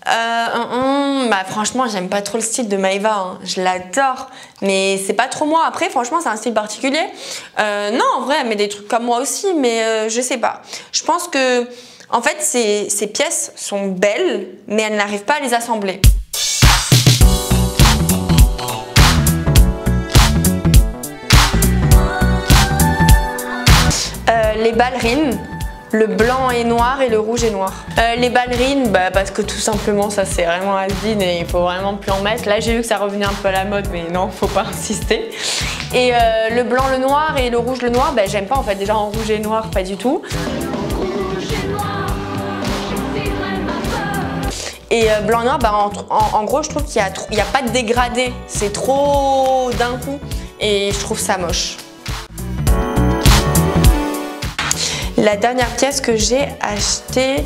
Bah franchement, j'aime pas trop le style de Maeva, hein. Je l'adore, mais c'est pas trop moi. Après, franchement, c'est un style particulier. Non, en vrai, elle met des trucs comme moi aussi, mais je sais pas. Je pense que, en fait, ces pièces sont belles, mais elle n'arrive pas à les assembler. Les ballerines. Le blanc et noir et le rouge et noir. Les ballerines, bah parce que tout simplement ça c'est vraiment has-been et il faut vraiment plus en mettre. Là j'ai vu que ça revenait un peu à la mode mais non, faut pas insister. Et le blanc, le noir et le rouge, le noir, bah j'aime pas en fait. Déjà en rouge et noir, pas du tout. Et blanc et noir, bah en gros je trouve qu'il y a pas de dégradé. C'est trop d'un coup et je trouve ça moche. La dernière pièce que j'ai achetée,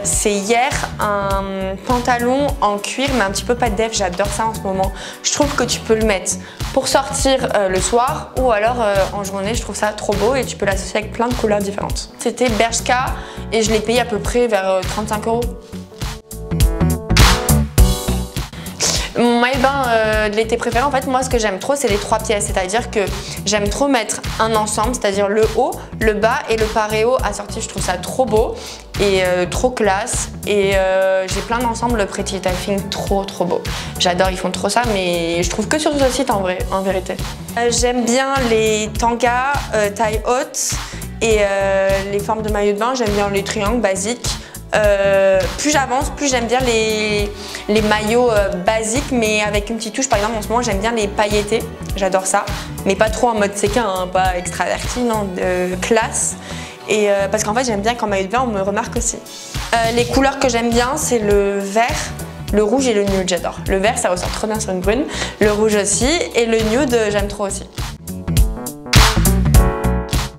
c'est hier un pantalon en cuir, mais un petit peu pas de def, j'adore ça en ce moment. Je trouve que tu peux le mettre pour sortir le soir ou alors en journée, je trouve ça trop beau et tu peux l'associer avec plein de couleurs différentes. C'était Bershka et je l'ai payé à peu près vers 35 €. Mon maillot de bain de l'été préféré, en fait, moi ce que j'aime trop c'est les 3 pièces, c'est-à-dire que j'aime trop mettre un ensemble, c'est-à-dire le haut, le bas et le paréo assorti, je trouve ça trop beau et trop classe et j'ai plein d'ensembles Pretty Little Thing trop beau. J'adore, ils font trop ça mais je trouve que sur ce site en vérité. J'aime bien les tangas taille haute et les formes de maillot de bain, j'aime bien les triangles basiques. Plus j'avance, plus j'aime bien les maillots basiques mais avec une petite touche. Par exemple en ce moment j'aime bien les pailletés, j'adore ça, mais pas trop en mode séquin, hein, pas extraverti, non, de classe. Et parce qu'en fait j'aime bien qu'en maillot de bain on me remarque aussi. Les couleurs que j'aime bien c'est le vert, le rouge et le nude, j'adore. Le vert ça ressort trop bien sur une brune, le rouge aussi et le nude j'aime trop aussi.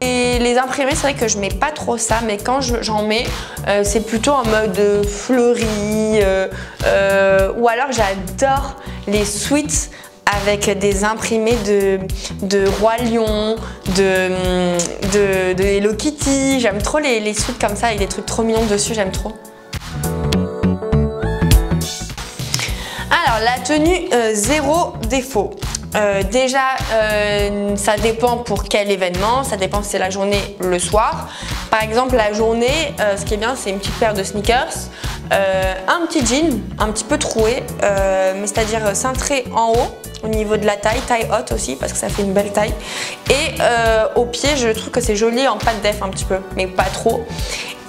Et les imprimés, c'est vrai que je mets pas trop ça, mais quand j'en mets, c'est plutôt en mode fleuri, ou alors j'adore les suites avec des imprimés de Roi Lion, de Hello Kitty. J'aime trop les suites comme ça avec des trucs trop mignons dessus, j'aime trop. Alors la tenue zéro défaut. Déjà, ça dépend pour quel événement, ça dépend si c'est la journée, le soir. Par exemple, la journée, ce qui est bien, c'est une petite paire de sneakers, un petit jean, un petit peu troué, mais c'est-à-dire cintré en haut, au niveau de la taille haute aussi, parce que ça fait une belle taille. Et au pied, je trouve que c'est joli en pâte def un petit peu, mais pas trop.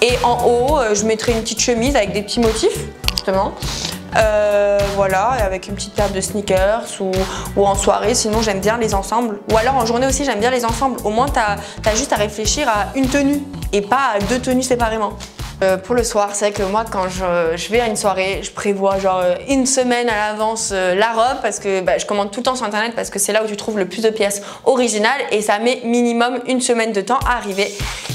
Et en haut, je mettrai une petite chemise avec des petits motifs, justement. Voilà, avec une petite paire de sneakers ou en soirée, sinon j'aime bien les ensembles. Ou alors en journée aussi j'aime bien les ensembles, au moins t'as juste à réfléchir à une tenue et pas à 2 tenues séparément. Pour le soir, c'est vrai que moi quand je vais à une soirée, je prévois genre une semaine à l'avance la robe parce que je commande tout le temps sur internet parce que c'est là où tu trouves le plus de pièces originales et ça met minimum une semaine de temps à arriver.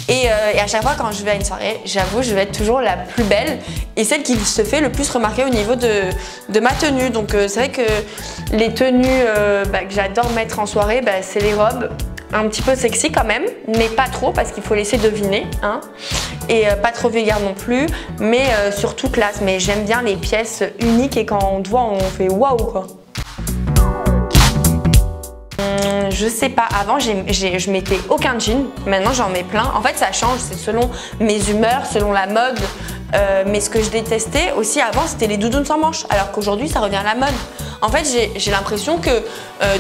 Et à chaque fois quand je vais à une soirée, j'avoue, je vais être toujours la plus belle et celle qui se fait le plus remarquer au niveau de ma tenue. Donc c'est vrai que les tenues que j'adore mettre en soirée, c'est les robes. Un petit peu sexy quand même, mais pas trop parce qu'il faut laisser deviner, hein. Et pas trop vulgaire non plus, mais surtout classe. Mais j'aime bien les pièces uniques et quand on te voit, on fait waouh quoi. Je sais pas, avant je mettais aucun jean, maintenant j'en mets plein. En fait ça change, c'est selon mes humeurs, selon la mode. Mais ce que je détestais aussi avant c'était les doudounes sans manches, alors qu'aujourd'hui ça revient à la mode. En fait j'ai l'impression que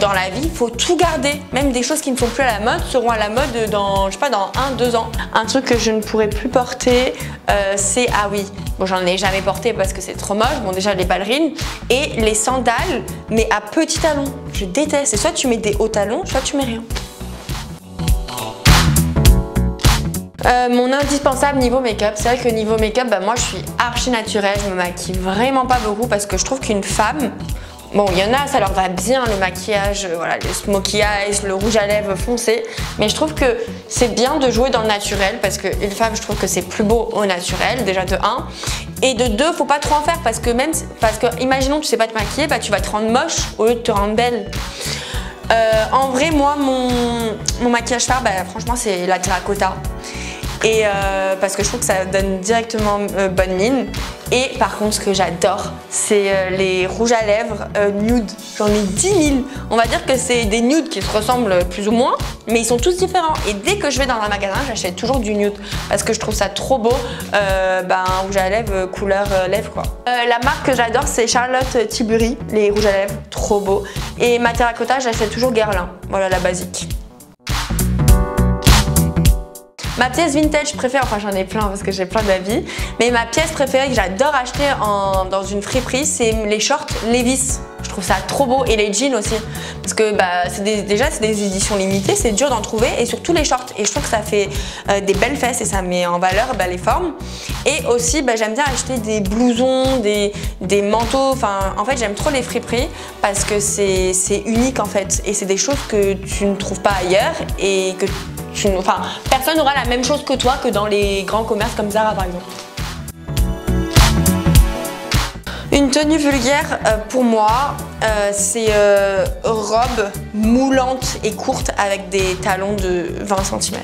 dans la vie il faut tout garder, même des choses qui ne sont plus à la mode seront à la mode dans, je sais pas, dans 1-2 ans. Un truc que je ne pourrais plus porter c'est, ah oui, bon j'en ai jamais porté parce que c'est trop moche, bon déjà les ballerines et les sandales mais à petits talons, je déteste. C'est soit tu mets des hauts talons, soit tu mets rien. Mon indispensable niveau make-up, c'est vrai que niveau make-up, moi je suis archi naturelle, je me maquille vraiment pas beaucoup parce que je trouve qu'une femme, bon il y en a ça leur va bien le maquillage, voilà, le smokey eyes, le rouge à lèvres foncé, mais je trouve que c'est bien de jouer dans le naturel parce qu'une femme je trouve que c'est plus beau au naturel, déjà de 1, et de 2 faut pas trop en faire parce que imaginons tu sais pas te maquiller, tu vas te rendre moche au lieu de te rendre belle. En vrai moi mon maquillage phare franchement c'est la terracotta. Et parce que je trouve que ça donne directement bonne mine. Et par contre, ce que j'adore, c'est les rouges à lèvres nude. J'en ai 10 000. On va dire que c'est des nudes qui se ressemblent plus ou moins, mais ils sont tous différents. Et dès que je vais dans un magasin, j'achète toujours du nude parce que je trouve ça trop beau. Un rouge à lèvres couleur lèvres quoi. La marque que j'adore, c'est Charlotte Tilbury, les rouges à lèvres, trop beau. Et ma terracotta, j'achète toujours Guerlain. Voilà la basique. Ma pièce vintage préférée, enfin j'en ai plein parce que j'ai plein d'avis, mais ma pièce préférée que j'adore acheter dans une friperie, c'est les shorts Levi's. Je trouve ça trop beau et les jeans aussi parce que déjà c'est des éditions limitées, c'est dur d'en trouver et surtout les shorts et je trouve que ça fait des belles fesses et ça met en valeur les formes. Et aussi j'aime bien acheter des blousons, des manteaux, enfin en fait j'aime trop les friperies parce que c'est unique en fait et c'est des choses que tu ne trouves pas ailleurs et que personne n'aura la même chose que toi que dans les grands commerces comme Zara par exemple. Une tenue vulgaire pour moi, c'est robe moulante et courte avec des talons de 20 cm.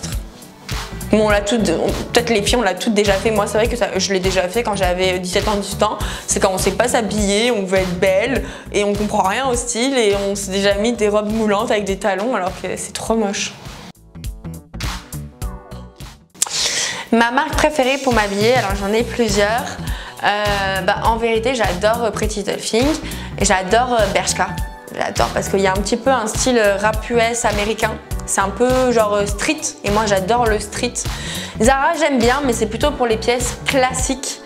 Bon, peut-être les filles on l'a toutes déjà fait, moi c'est vrai que je l'ai déjà fait quand j'avais 17 ans, 18 ans. C'est quand on sait pas s'habiller, on veut être belle et on comprend rien au style et on s'est déjà mis des robes moulantes avec des talons alors que c'est trop moche. Ma marque préférée pour m'habiller, alors j'en ai plusieurs. En vérité, j'adore Pretty Little Thing et j'adore Bershka. J'adore parce qu'il y a un petit peu un style rap US américain. C'est un peu genre street et moi j'adore le street. Zara j'aime bien mais c'est plutôt pour les pièces classiques.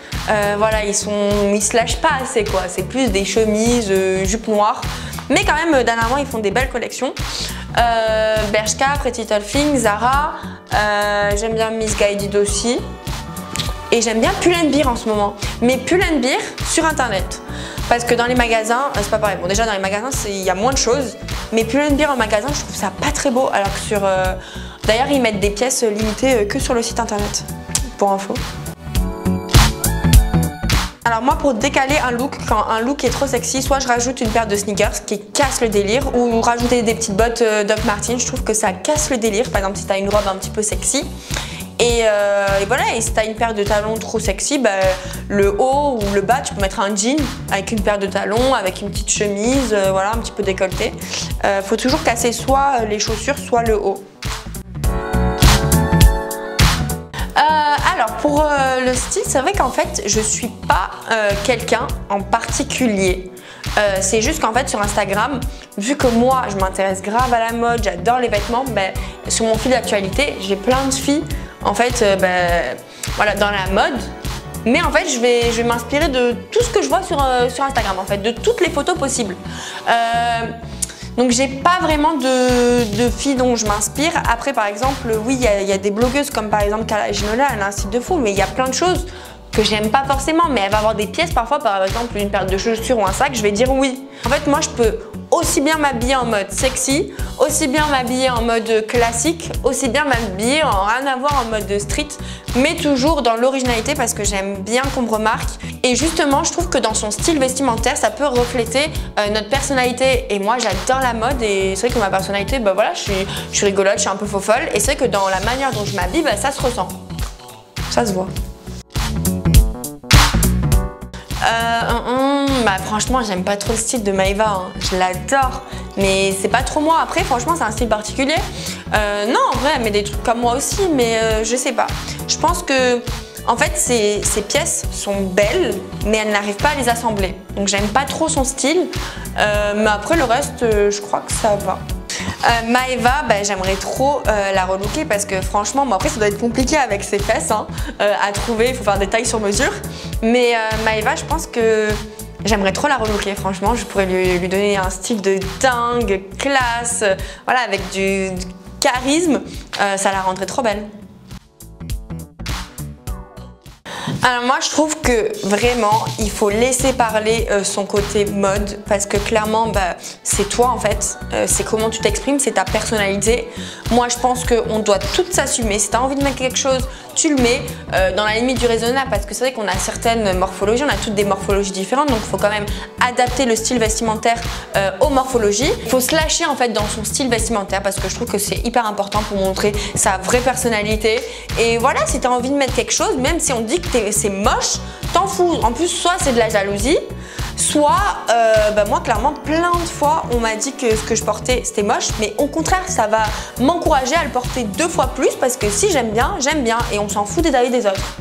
Voilà, ils se lâchent pas assez quoi. C'est plus des chemises, jupes noires. Mais quand même, dernièrement, ils font des belles collections. Bershka, Pretty Little Thing, Zara. J'aime bien Miss Guided aussi. Et j'aime bien Pull&Bear en ce moment. Mais Pull&Bear sur internet. Parce que dans les magasins, c'est pas pareil. Bon, déjà, dans les magasins, il y a moins de choses. Mais Pull&Bear en magasin, je trouve ça pas très beau. Alors que sur. D'ailleurs, ils mettent des pièces limitées que sur le site internet. Pour info. Alors moi pour décaler un look, quand un look est trop sexy, soit je rajoute une paire de sneakers qui casse le délire ou rajouter des petites bottes Doc Martens, je trouve que ça casse le délire. Par exemple si tu as une robe un petit peu sexy et voilà, et si tu as une paire de talons trop sexy, le haut ou le bas tu peux mettre un jean avec une paire de talons, avec une petite chemise, voilà, un petit peu décolleté. Faut toujours casser soit les chaussures soit le haut. Alors pour le style, c'est vrai qu'en fait je suis pas quelqu'un en particulier. C'est juste qu'en fait sur Instagram, vu que moi je m'intéresse grave à la mode, j'adore les vêtements, sur mon fil d'actualité j'ai plein de filles en fait voilà, dans la mode. Mais en fait je vais m'inspirer de tout ce que je vois sur Instagram en fait, de toutes les photos possibles. Donc j'ai pas vraiment de filles dont je m'inspire. Après par exemple, oui il y a des blogueuses comme par exemple Carla Ginola, elle a un style de fou, mais il y a plein de choses que j'aime pas forcément, mais elle va avoir des pièces parfois, par exemple une paire de chaussures ou un sac, je vais dire oui. En fait moi je peux aussi bien m'habiller en mode sexy, aussi bien m'habiller en mode classique, aussi bien m'habiller en rien à voir en mode street, mais toujours dans l'originalité parce que j'aime bien qu'on me remarque. Et justement je trouve que dans son style vestimentaire ça peut refléter notre personnalité et moi j'adore la mode et c'est vrai que ma personnalité, voilà, je suis rigolote, je suis un peu faux folle et c'est vrai que dans la manière dont je m'habille, ça se ressent, ça se voit. Franchement j'aime pas trop le style de Maeva, hein. Je l'adore mais c'est pas trop moi. Après franchement c'est un style particulier. Non en vrai elle met des trucs comme moi aussi mais je sais pas. Je pense que en fait ces pièces sont belles mais elle n'arrive pas à les assembler. Donc j'aime pas trop son style mais après le reste je crois que ça va. Maeva, j'aimerais trop la relooker parce que franchement, après ça doit être compliqué avec ses fesses hein, à trouver, il faut faire des tailles sur mesure. Mais Maeva, je pense que j'aimerais trop la relooker, franchement, je pourrais lui donner un style de dingue, classe, voilà, avec du charisme, ça la rendrait trop belle. Alors moi je trouve que vraiment il faut laisser parler son côté mode parce que clairement c'est toi en fait, c'est comment tu t'exprimes, c'est ta personnalité. Moi je pense qu'on doit tout s'assumer, si tu as envie de mettre quelque chose, tu le mets dans la limite du raisonnable parce que c'est vrai qu'on a certaines morphologies, on a toutes des morphologies différentes, donc il faut quand même adapter le style vestimentaire aux morphologies. Il faut se lâcher en fait dans son style vestimentaire parce que je trouve que c'est hyper important pour montrer sa vraie personnalité. Et voilà, si tu as envie de mettre quelque chose, même si on dit que c'est moche, t'en fous. En plus, soit c'est de la jalousie, soit moi clairement plein de fois on m'a dit que ce que je portais c'était moche, mais au contraire ça va m'encourager à le porter 2 fois plus parce que si j'aime bien et on s'en fout des avis des autres.